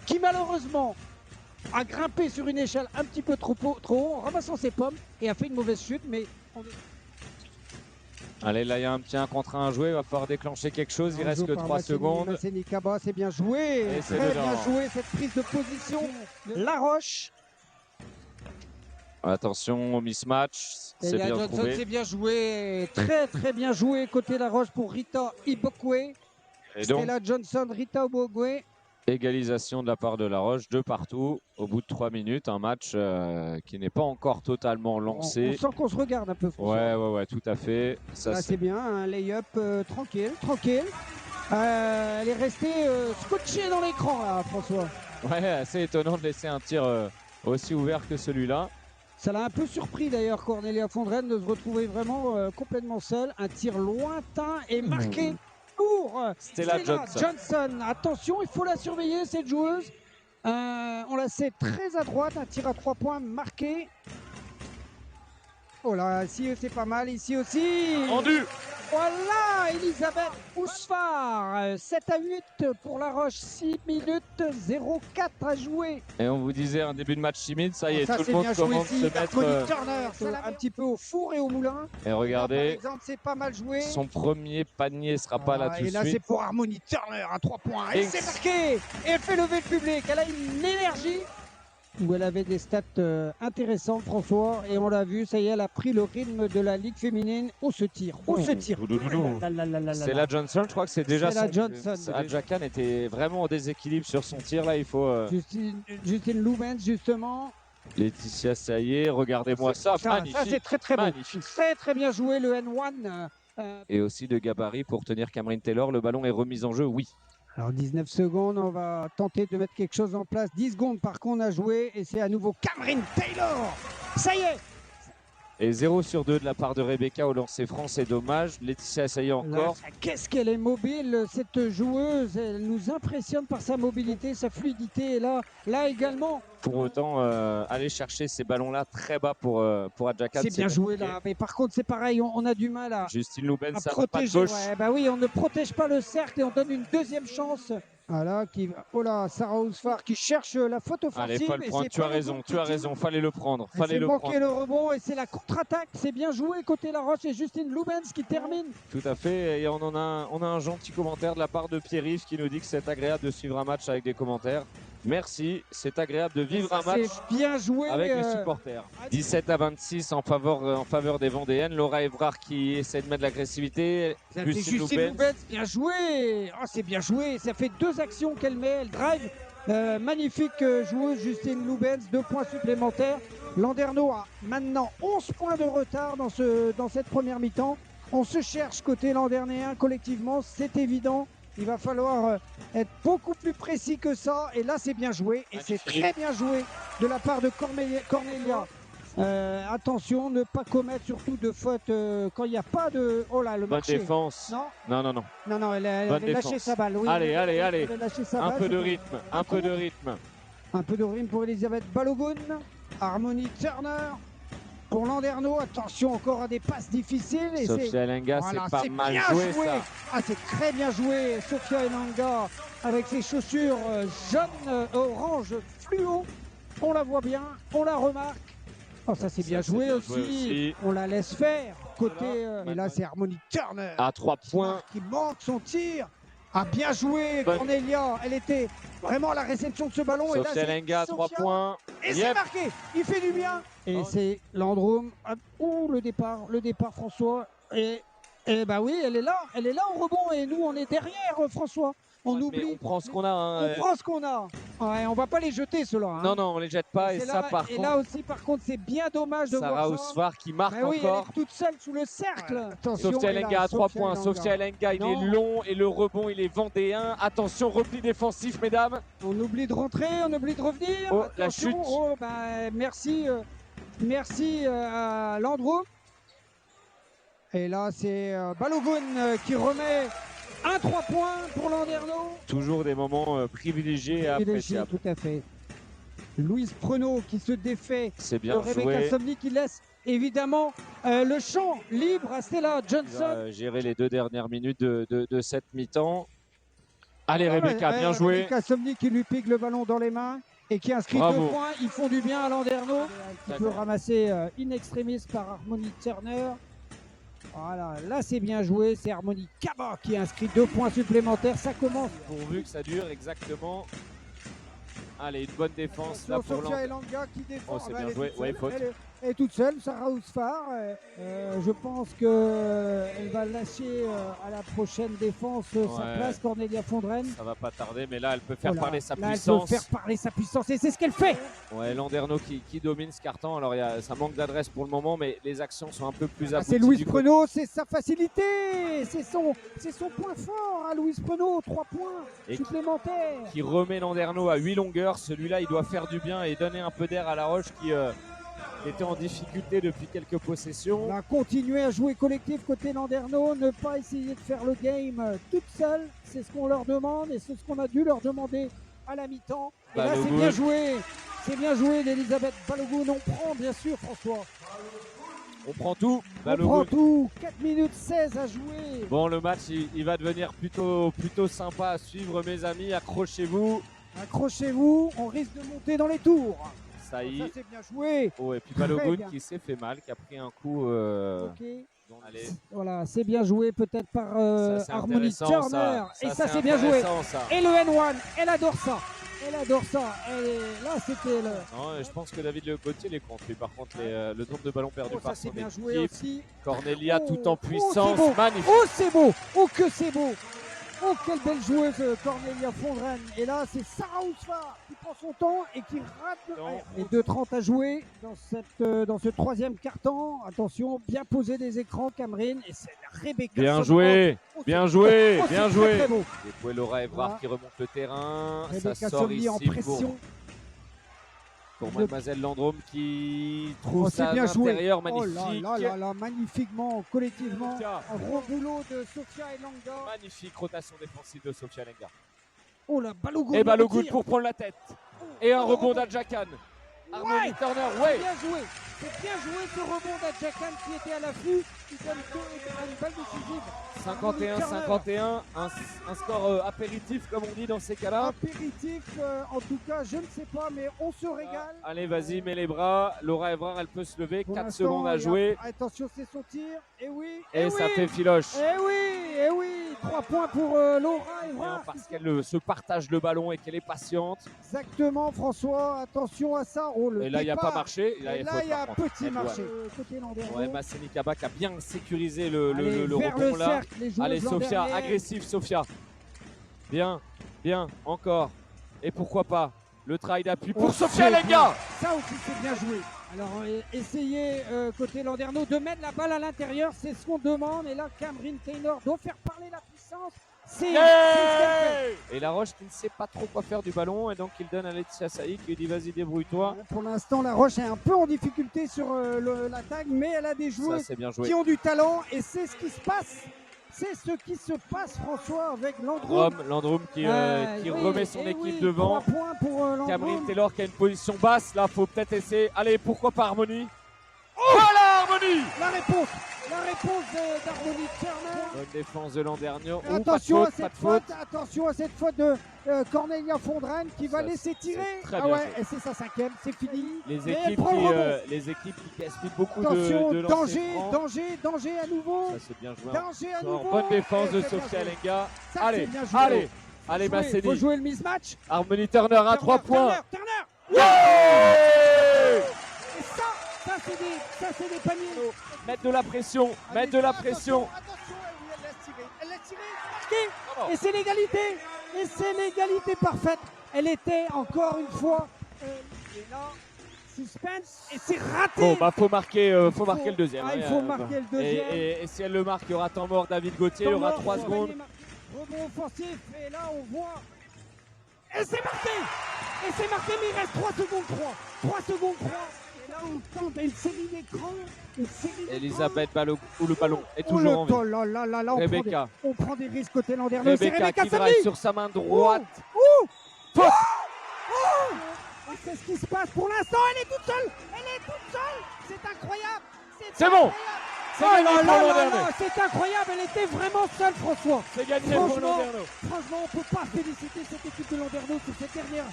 qui malheureusement a grimpé sur une échelle un petit peu trop haut en ramassant ses pommes et a fait une mauvaise chute, mais allez, là il y a un petit 1 contre 1 à jouer, il va falloir déclencher quelque chose, il reste que 3 secondes. C'est Nikaba, c'est bien joué, très bien joué cette prise de position. Laroche. Attention au mismatch, c'est bien Johnson, trouvé. c'est bien joué, très bien joué côté Laroche pour Rita Ibokwe. Et donc, Stella Johnson, Rita Ibokwe. égalisation de la part de Laroche, 2 partout au bout de 3 minutes. Un match qui n'est pas encore totalement lancé. On sent qu'on se regarde un peu, François. Ouais, tout à fait. Ça, là, c'est bien, un lay-up tranquille. Elle est restée scotchée dans l'écran, là, François. Ouais, assez étonnant de laisser un tir aussi ouvert que celui-là. Ça l'a un peu surpris d'ailleurs, Cornelia Fondren, de se retrouver vraiment complètement seule. Un tir lointain et marqué pour Stella Johnson. Attention, il faut la surveiller, cette joueuse. On la sait très à droite, un tir à 3 points marqué. Oh là, ici c'est pas mal, ici aussi. Rendu. Voilà, Elisabeth Ousfar, 7-8 pour La Roche, 6 minutes 04 à jouer. Et on vous disait un début de match timide, ça y est, ça, tout le monde commence à se mettre Turner, un petit peu au four et au moulin. Et regardez, là, par exemple, c'est pas mal joué. Son premier panier sera pas là tout de suite. Et là, c'est pour Harmony Turner à 3 points. Et c'est marqué. Et elle fait lever le public. Elle a une énergie. Où elle avait des stats intéressantes, François, et on l'a vu, ça y est, elle a pris le rythme de la Ligue féminine. On se tire. C'est la Johnson, je crois que c'est déjà la Johnson. Adja Khan était vraiment au déséquilibre sur son tir, là il faut... Justine Lubens, justement. Laetitia Saillé, regardez-moi ça, magnifique. Ça c'est très bon. Très bien joué le N1. Et aussi de gabarit pour tenir Cameron Taylor, le ballon est remis en jeu, oui. Alors 19 secondes, on va tenter de mettre quelque chose en place. 10 secondes par contre à jouer et c'est à nouveau Cameron Taylor. Ça y est. Et 0 sur 2 de la part de Rebecca au lancer franc, c'est dommage. Laetitia Saillé encore. Qu'est-ce qu'elle est mobile, cette joueuse. Elle nous impressionne par sa mobilité, sa fluidité. Et là également. Pour autant, aller chercher ces ballons-là très bas pour Adja Khan. C'est bien joué là, mais par contre c'est pareil, on a du mal à Justine Lubens, ça protéger. Oui, on ne protège pas le cercle et on donne une deuxième chance. Voilà, oh là, Sarah Ousfar qui cherche la faute offensive. Allez, faut le prendre, tu as raison, fallait le prendre. Fallait le manquer le rebond et c'est la contre-attaque, c'est bien joué côté La Roche et Justine Lubens qui termine. Tout à fait, et on a un gentil commentaire de la part de Pierre-Yves qui nous dit que c'est agréable de suivre un match avec des commentaires. Merci, c'est agréable de vivre un match bien joué, avec les supporters. 17-26 en faveur des Vendéennes. Laura Evrard qui essaie de mettre de l'agressivité. Justine Lubens, bien joué. Oh, c'est bien joué, ça fait 2 actions qu'elle met, elle drive. Magnifique joueuse Justine Lubens, 2 points supplémentaires. Landerneau a maintenant 11 points de retard dans cette première mi-temps. On se cherche côté Landernéen collectivement, c'est évident. Il va falloir être beaucoup plus précis que ça. Et là, c'est bien joué. Et c'est très bien joué de la part de Cornelia. Attention, ne pas commettre surtout de faute quand il n'y a pas de... Oh là, le marché. Bonne défense. Non, elle avait lâché sa balle. Oui, allez. Un peu de rythme. Un peu de rythme pour Elisabeth Balogun. Harmony Turner. Pour Landerneau, attention encore à des passes difficiles. Et Sophia Elenga, c'est pas mal joué ça. Ah, c'est très bien joué, Sophia Elenga, avec ses chaussures jaunes, orange, fluo. On la voit bien, on la remarque. Oh, ça c'est bien joué aussi. On la laisse faire. Côté, et là c'est Harmony Turner. À 3 points. Qui manque son tir. Ah, bien joué, Cornelia. Elle était vraiment à la réception de ce ballon. Sophia Elenga à 3 points. Et c'est marqué. Il fait du bien. Et c'est Landrum. Ouh, le départ François. Et bah oui, elle est là au rebond. Et nous, on est derrière, François. On oublie. On prend ce qu'on a. On prend ce qu'on a. Ouais, on va pas les jeter, ceux-là. Hein. Non, on les jette pas. Et ça, par contre. Et là aussi, par contre, c'est bien dommage de voir ça. Sarah Ousfar qui marque encore. Elle est toute seule sous le cercle. Attention, Sophia Elenga à 3 points. Sophia Elenga, il est long et le rebond, il est vendéen. Attention, repli défensif, mesdames. On oublie de rentrer, on oublie de revenir. Oh, la chute. Oh, bah, merci à Landreau. Et là, c'est Balogun qui remet un 3 points pour Landerneau. Toujours des moments privilégiés et appréciables. Tout à fait. Louise Preneau qui se défait. C'est bien joué. Rebecca Somni qui laisse évidemment le champ libre à Stella Johnson. Gérer les 2 dernières minutes de cette mi-temps. Allez Rebecca, bien joué. Rebecca Somni qui lui pique le ballon dans les mains et qui inscrit 2 points. Ils font du bien à Landerneau. Qui peut ramasser in extremis par Harmony Turner. Voilà, là c'est bien joué. C'est Harmony Kaba qui inscrit 2 points supplémentaires. Ça commence. Pourvu que ça dure exactement. Allez, une bonne défense là pour Sofia Elanga qui défend. Oh, c'est bien joué. Ouais, faute. Elle est toute seule, Sarah Ousfar. Je pense qu'elle va lâcher à la prochaine défense sa place, Cornelia Fondren. Ça va pas tarder, mais là, elle peut faire parler sa là, puissance. Elle peut faire parler sa puissance et c'est ce qu'elle fait. Ouais, Landerneau qui domine ce carton. Alors, ça manque d'adresse pour le moment, mais les actions sont un peu plus abouties. C'est Louise Preneau, c'est sa facilité. C'est son point fort à Louise Preneau. 3 points supplémentaires. Qui remet Landerneau à 8 longueurs. Celui-là, il doit faire du bien et donner un peu d'air à La Roche qui était en difficulté depuis quelques possessions. On va continuer à jouer collectif côté Landerneau, ne pas essayer de faire le game toute seule. C'est ce qu'on leur demande et c'est ce qu'on a dû leur demander à la mi-temps. Et là, c'est bien joué. C'est bien joué d'Elisabeth Balogun. On prend, bien sûr, François. On prend tout. On prend tout. 4 minutes 16 à jouer. Bon, le match, il va devenir plutôt sympa à suivre, mes amis. Accrochez-vous. Accrochez-vous. On risque de monter dans les tours. Ça y est. Ça, c'est bien joué. Oh, et puis Balogun qui s'est fait mal, qui a pris un coup. Donc, allez. Voilà, c'est bien joué peut-être par Harmony Turner. Et ça, c'est bien joué. Ça. Et le N1, elle adore ça. Elle adore ça. Là, c'était le. Non, je pense que David Le Gauthier les compte. Par contre, le nombre de ballons perdus par son bien équipe. Joué aussi. Cornelia tout en puissance. Magnifique. Oh, c'est beau. Oh, que c'est beau. Oh, quelle belle joueuse Cornelia Fondren. Et là, c'est Sarah Ousfar qui prend son temps et qui rate. Et 2:30 à jouer dans ce troisième quart-temps. Attention, bien poser des écrans, Cameron. Et c'est Rebecca. Bien joué, bien joué, bien joué. Très beau. Et puis Laura Evrard qui remonte le terrain. Rebecca Ça sort ici en pression. Pour Mademoiselle Landrome qui trouve ça à l'intérieur, magnifique. Oh là, magnifiquement, collectivement. Un gros boulot de Sofia Elanga. Magnifique rotation défensive de Sofia Elanga. Oh la Balogun. Et Balogun pour prendre la tête. Et un rebond d'Adjakan. Harmony Turner, C'est bien joué. C'est bien joué ce rebond d'Adjakan qui était à l'affût. Qui donne une balle décisive. 51-51, un score apéritif comme on dit dans ces cas-là. Apéritif, en tout cas, je ne sais pas, mais on se régale. Allez, vas-y, mets les bras. Laura Evrard, elle peut se lever. 4 secondes à jouer. Attention, c'est son tir. Et oui. Et ça fait filoche. Et oui. 3 points pour Laura Evrard. Parce qu'elle se partage le ballon et qu'elle est patiente. Exactement, François. Attention à ça. Et là, il n'y a pas marché. Et là, il y a un petit marché. Côté Landerneau. Ouais, Masseni Kaba qui a bien sécurisé le vers rebond le là. Cercle, allez, Sofia, agressive, Sofia. Bien, encore. Et pourquoi pas le travail d'appui pour Sofia Elanga. Ça aussi, c'est bien joué. Alors, essayez côté Landerneau de mettre la balle à l'intérieur, c'est ce qu'on demande. Et là, Cameron Taylor doit faire parler la puissance. C'est ce qu'elle fait. Et La Roche qui ne sait pas trop quoi faire du ballon. Et donc, il donne à Laetitia Saï qui lui dit vas-y, débrouille-toi. Pour l'instant, La Roche est un peu en difficulté sur l'attaque, mais elle a des joueuses qui ont du talent. Et c'est ce qui se passe. C'est ce qui se passe, François, avec Landrum. Landrum qui remet son équipe devant. 3 points pour Landrum. Cameron Taylor qui a une position basse. Là, faut peut-être essayer. Allez, pourquoi pas Harmony. Voilà Harmony. La réponse d'Harmony Turner. Bonne défense de Landerneau. Attention à cette faute. Attention à cette faute de Cornelia Fondren qui va laisser tirer. Et c'est sa 5e, c'est fini. Les équipes qui gaspillent beaucoup de danger à nouveau. Ça c'est bien joué. Danger à nouveau. Bonne défense de Sofia Elanga. Allez, Masseni. Il faut jouer le mismatch. Harmony Turner à 3 points. Turner. Et ça c'est des paniers. Mettre de la pression, Attention, elle laisse tirer. Et c'est l'égalité parfaite. Elle était encore une fois. Et là, suspense. Et c'est raté. Bon, faut marquer le deuxième. Il faut marquer le deuxième. Et si elle le marque, il y aura temps mort David Gauthier. Il y aura 3 secondes. Rebond offensif. Et là, on voit. Et c'est marqué, mais il reste 3 secondes 3. Et là, on tente une série d'écrans. Elisabeth Balogun, où le ballon est toujours en vie. Rebecca. On prend des risques côté Landerneau. Rebecca qui drive sur sa main droite. Faute. C'est ce qui se passe pour l'instant. Elle est toute seule. C'est incroyable. C'est bon. C'est Oh gagné là pour là là Landerneau. là, c'est incroyable, elle était vraiment seule, François. C'est gagné pour Franchement, Landerneau. franchement, on ne peut pas féliciter cette équipe de Landerneau sur cette dernière